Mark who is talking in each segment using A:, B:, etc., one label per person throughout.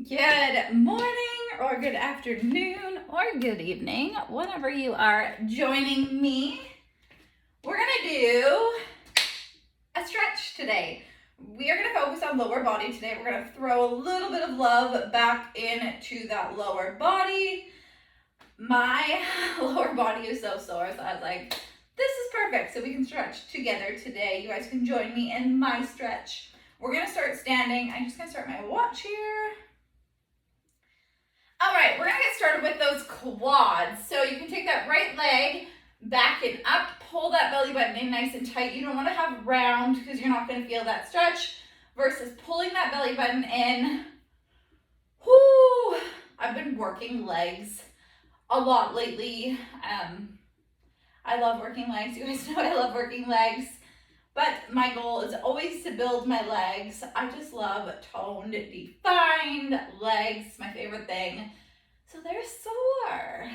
A: Good morning or good afternoon or good evening, whenever you are joining me. We're gonna do a stretch today. We are gonna focus on lower body today. We're gonna throw a little bit of love back into that lower body. My lower body is so sore, so I was like, this is perfect. So we can stretch together today. You guys can join me in my stretch. We're gonna start standing. I'm just gonna start my watch here. All right, we're gonna get started with those quads. So you can take that right leg back and up, pull that belly button in nice and tight. You don't wanna have round because you're not gonna feel that stretch versus pulling that belly button in. Whoo! I've been working legs a lot lately. I love working legs. You guys know I love working legs. But my goal is always to build my legs. I just love toned, defined legs. My favorite thing. So they're sore,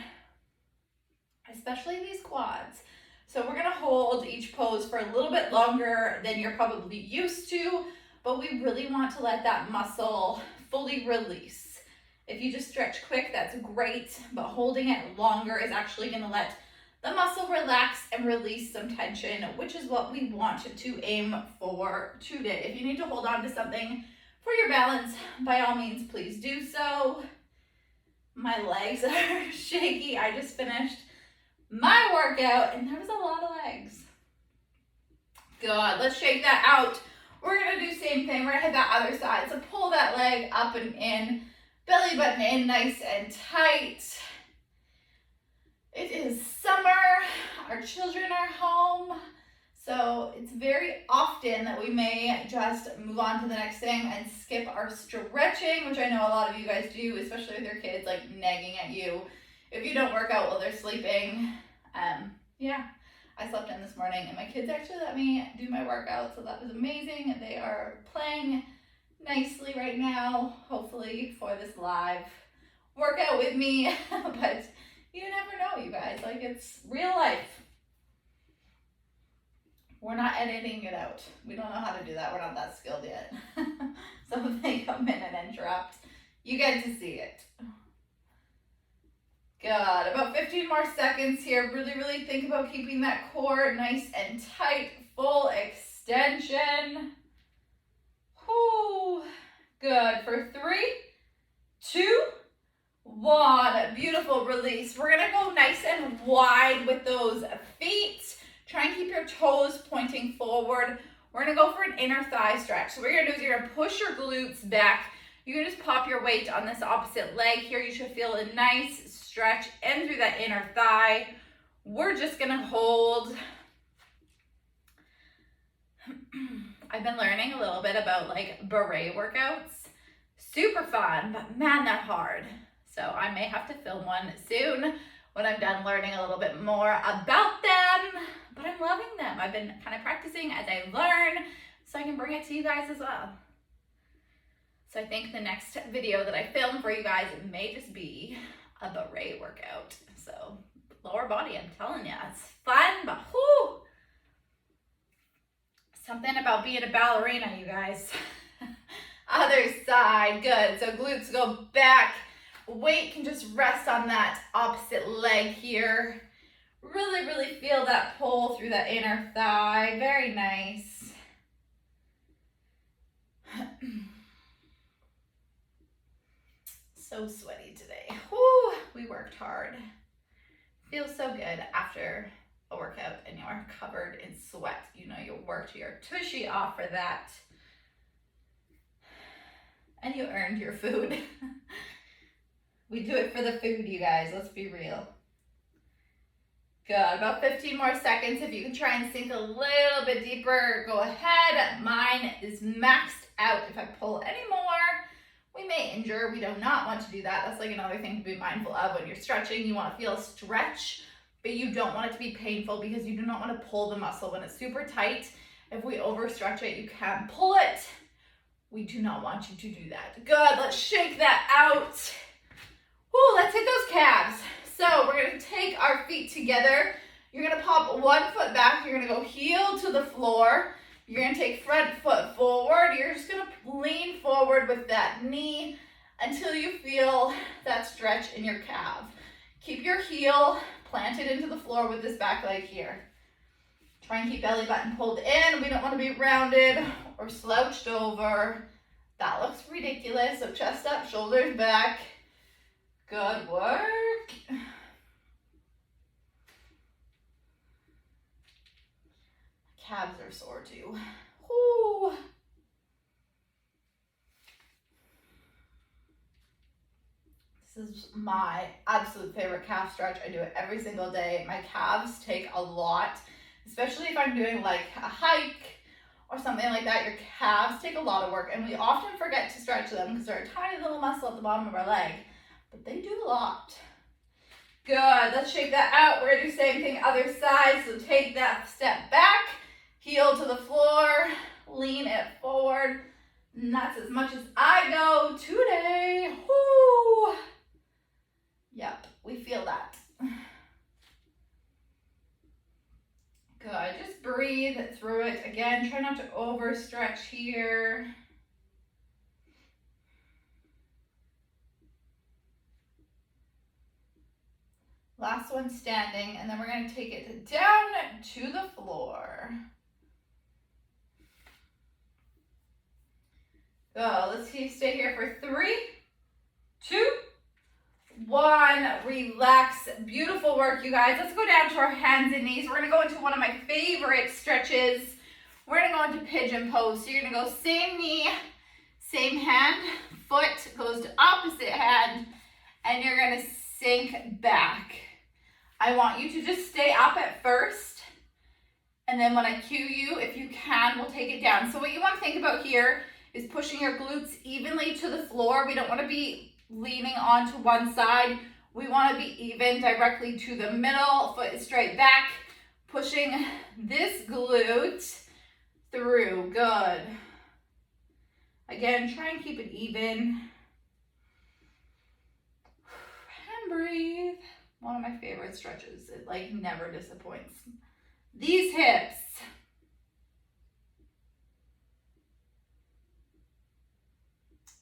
A: especially these quads. So we're gonna hold each pose for a little bit longer than you're probably used to, but we really want to let that muscle fully release. If you just stretch quick, that's great, but holding it longer is actually gonna let the muscle relax and release some tension, which is what we want to aim for today. If you need to hold on to something for your balance, by all means, please do so. My legs are shaky. I just finished my workout and there was a lot of legs. Good, let's shake that out. We're gonna do the same thing. We're gonna hit that other side. So pull that leg up and in, belly button in nice and tight. It is summer, our children are home, so it's very often that we may just move on to the next thing and skip our stretching, which I know a lot of you guys do, especially with your kids like nagging at you if you don't work out while they're sleeping. Yeah, I slept in this morning and my kids actually let me do my workout, so that was amazing. They are playing nicely right now, hopefully for this live workout with me, but you never know, you guys. Like, it's real life. We're not editing it out. We don't know how to do that. We're not that skilled yet. So if they come in and interrupt, you get to see it. Good. About 15 more seconds here. Really, really think about keeping that core nice and tight. Full extension. Whoo. Good. For 3, 2, 1, beautiful release. We're gonna go nice and wide with those feet. Try and keep your toes pointing forward. We're gonna go for an inner thigh stretch. So what you're gonna do is you're gonna push your glutes back. You're gonna just pop your weight on this opposite leg here. You should feel a nice stretch in through that inner thigh. We're just gonna hold. I've been learning a little bit about like beret workouts. Super fun, but man, they're hard. So I may have to film one soon when I'm done learning a little bit more about them, but I'm loving them. I've been kind of practicing as I learn so I can bring it to you guys as well. So I think the next video that I film for you guys may just be a beret workout. So lower body, I'm telling you, it's fun, but whoo! Something about being a ballerina, you guys. Other side, good. So glutes go back. Weight can just rest on that opposite leg here. Really, really feel that pull through that inner thigh. Very nice. So sweaty today. Whew, we worked hard. Feels so good after a workout and you are covered in sweat. You know you worked your tushy off for that. And you earned your food. We do it for the food, you guys. Let's be real. Good. About 15 more seconds. If you can try and sink a little bit deeper, go ahead. Mine is maxed out. If I pull any more, we may injure. We do not want to do that. That's like another thing to be mindful of when you're stretching. You want to feel a stretch, but you don't want it to be painful because you do not want to pull the muscle when it's super tight. If we overstretch it, you can pull it. We do not want you to do that. Good. Let's shake that out. Woo, let's hit those calves. So we're gonna take our feet together. You're gonna pop one foot back. You're gonna go heel to the floor. You're gonna take front foot forward. You're just gonna lean forward with that knee until you feel that stretch in your calf. Keep your heel planted into the floor with this back leg here. Try and keep belly button pulled in. We don't want to be rounded or slouched over. That looks ridiculous. So chest up, shoulders back. Good work. Calves are sore too. Woo. This is my absolute favorite calf stretch. I do it every single day. My calves take a lot, especially if I'm doing like a hike or something like that. Your calves take a lot of work, and we often forget to stretch them because they're a tiny little muscle at the bottom of our leg, but they do a lot. Good, let's shake that out. We're gonna do the same thing other side. So take that step back, heel to the floor, lean it forward. And that's as much as I go today. Woo! Yep, we feel that. Good, just breathe through it. Again, try not to overstretch here. Last one standing, and then we're going to take it down to the floor. Go, let's stay here for 3, 2, 1. Relax. Beautiful work, you guys. Let's go down to our hands and knees. We're going to go into one of my favorite stretches. We're going to go into pigeon pose. So you're going to go same knee, same hand, foot goes to opposite hand, and you're going to sink back. I want you to just stay up at first, and then when I cue you, if you can, we'll take it down. So what you want to think about here is pushing your glutes evenly to the floor. We don't want to be leaning onto one side. We want to be even directly to the middle. Foot is straight back, pushing this glute through. Good. Again, try and keep it even. And breathe. One of my favorite stretches. It like never disappoints. These hips.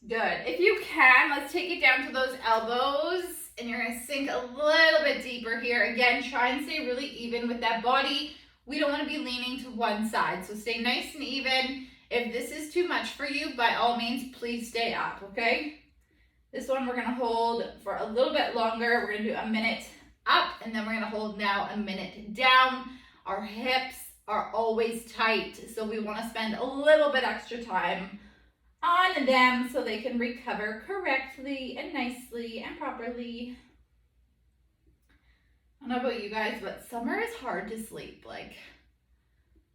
A: Good. If you can, let's take it down to those elbows, and you're going to sink a little bit deeper here. Again, try and stay really even with that body. We don't want to be leaning to one side, so stay nice and even. If this is too much for you, by all means, please stay up, okay? This one we're going to hold for a little bit longer. We're going to do a minute up, and then we're going to hold now a minute down. Our hips are always tight, so we want to spend a little bit extra time on them so they can recover correctly and nicely and properly. I don't know about you guys, but summer is hard to sleep. Like,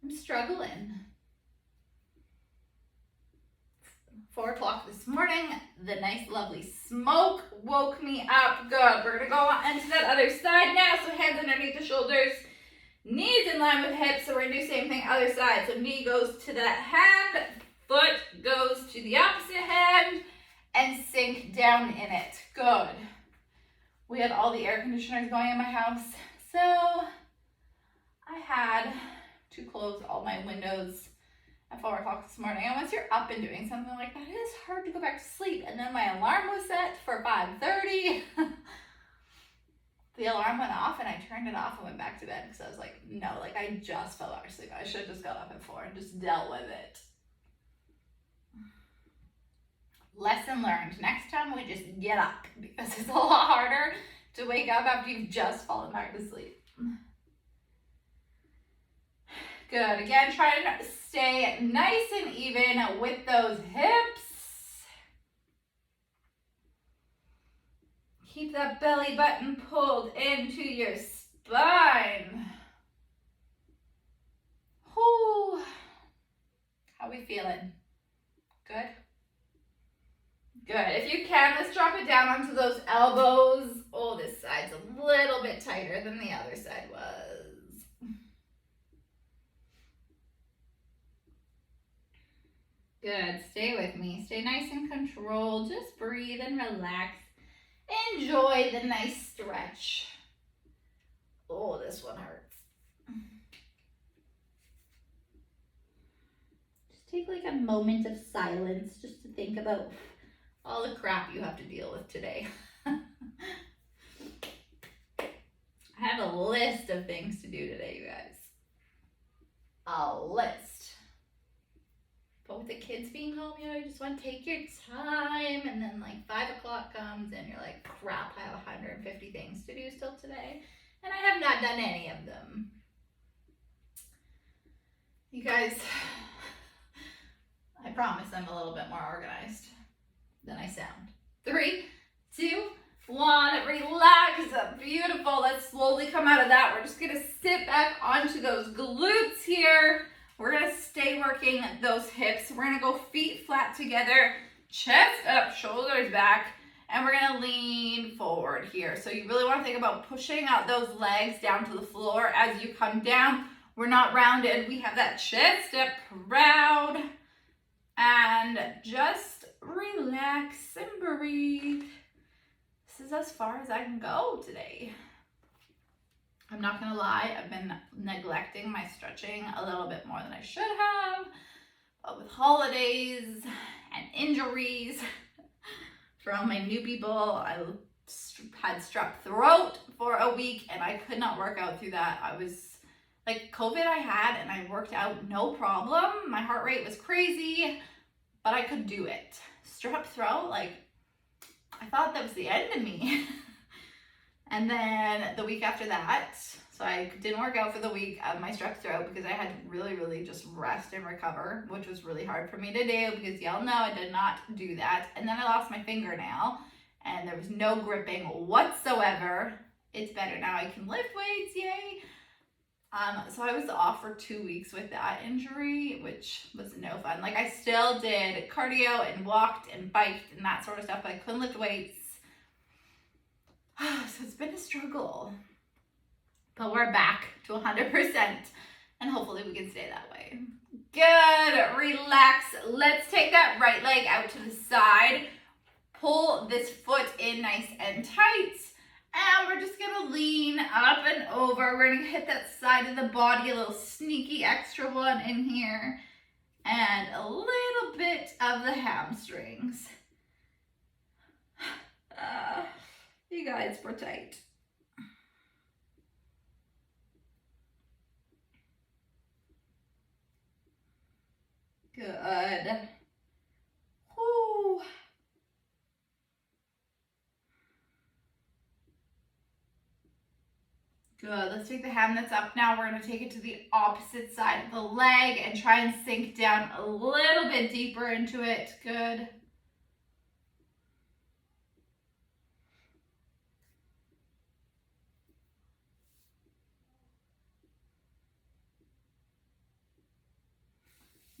A: I'm struggling. 4 o'clock this morning, the nice lovely smoke woke me up. Good. We're gonna go on into that other side now. So hands underneath the shoulders, knees in line with hips. So we're gonna do the same thing other side. So knee goes to that hand, foot goes to the opposite hand, and sink down in it. Good. We had all the air conditioners going in my house, so I had to close all my windows at 4 o'clock this morning. And once you're up and doing something like that, it is hard to go back to sleep. And then my alarm was set for 5:30. The alarm went off, and I turned it off and went back to bed because I was like, no, like I just fell out of sleep. I should have just got up at 4 and just dealt with it. Lesson learned. Next time we just get up, because it's a lot harder to wake up after you've just fallen back to sleep. Good. Again, try to stay nice and even with those hips. Keep that belly button pulled into your spine. Whew. How we feeling? Good? Good. If you can, let's drop it down onto those elbows. Oh, this side's a little bit tighter than the other side was. Good. Stay with me. Stay nice and controlled. Just breathe and relax. Enjoy the nice stretch. Oh, this one hurts. Just take like a moment of silence just to think about all the crap you have to deal with today. I have a list of things to do today, you guys. A list. But with the kids being home, you know, you just want to take your time, and then like 5 o'clock comes and you're like, crap, I have 150 things to do still today, and I have not done any of them. You guys, I promise I'm a little bit more organized than I sound. 3, 2, 1, relax. Beautiful. Let's slowly come out of that. We're just gonna sit back onto those glutes here. We're gonna stay working those hips. We're gonna go feet flat together, chest up, shoulders back, and we're gonna lean forward here. So you really wanna think about pushing out those legs down to the floor as you come down. We're not rounded. We have that chest up proud, and just relax and breathe. This is as far as I can go today. I'm not gonna lie, I've been neglecting my stretching a little bit more than I should have. But with holidays and injuries from my new people, I had strep throat for a week and I could not work out through that. I was like, COVID I had and I worked out no problem. My heart rate was crazy, but I could do it. Strep throat, like, I thought that was the end of me. And then the week after that, so I didn't work out for the week of my strep throat because I had to really just rest and recover, which was really hard for me to do because y'all know I did not do that. And then I lost my fingernail and there was no gripping whatsoever. It's better now. I can lift weights, yay. So I was off for 2 weeks with that injury, which was no fun. Like, I still did cardio and walked and biked and that sort of stuff, but I couldn't lift weights. So it's been a struggle. But we're back to 100%, and hopefully we can stay that way. Good, relax. Let's take that right leg out to the side. Pull this foot in nice and tight. And we're just gonna lean up and over. We're gonna hit that side of the body, a little sneaky extra one in here. And a little bit of the hamstrings. You guys, we're tight. Good. Whew. Good. Let's take the hand that's up now. We're going to take it to the opposite side of the leg and try and sink down a little bit deeper into it. Good.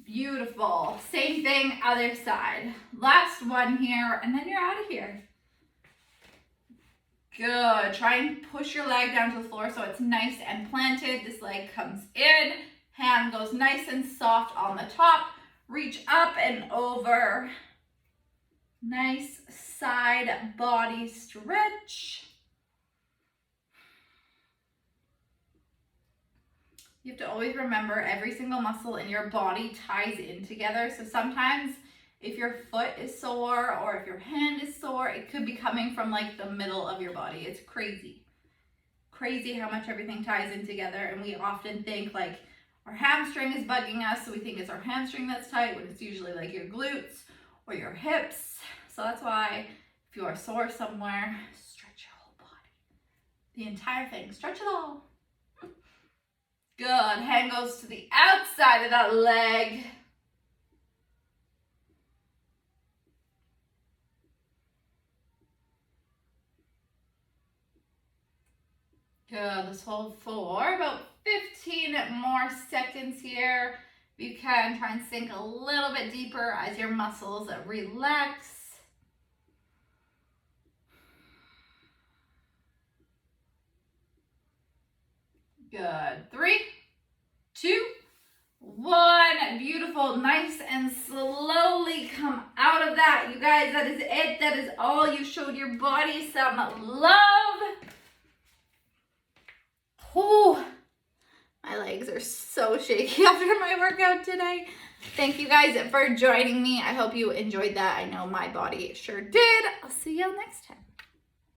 A: Beautiful. Same thing, other side. Last one here, and then you're out of here. Good. Try and push your leg down to the floor so it's nice and planted. This leg comes in, hand goes nice and soft on the top. Reach up and over. Nice side body stretch. You have to always remember every single muscle in your body ties in together. So sometimes if your foot is sore or if your hand is sore, it could be coming from like the middle of your body. It's crazy. Crazy how much everything ties in together. And we often think like our hamstring is bugging us. So we think it's our hamstring that's tight when it's usually like your glutes or your hips. So that's why if you are sore somewhere, stretch your whole body. The entire thing. Stretch it all. Good. Hand goes to the outside of that leg. Good. Let's hold for about 15 more seconds here. If you can, try and sink a little bit deeper as your muscles relax. Good. 3, 2, 1. Beautiful. Nice and slowly come out of that. You guys, that is it. That is all. You showed your body some love. Whew. My legs are so shaky after my workout today. Thank you guys for joining me. I hope you enjoyed that. I know my body sure did. I'll see y'all next time.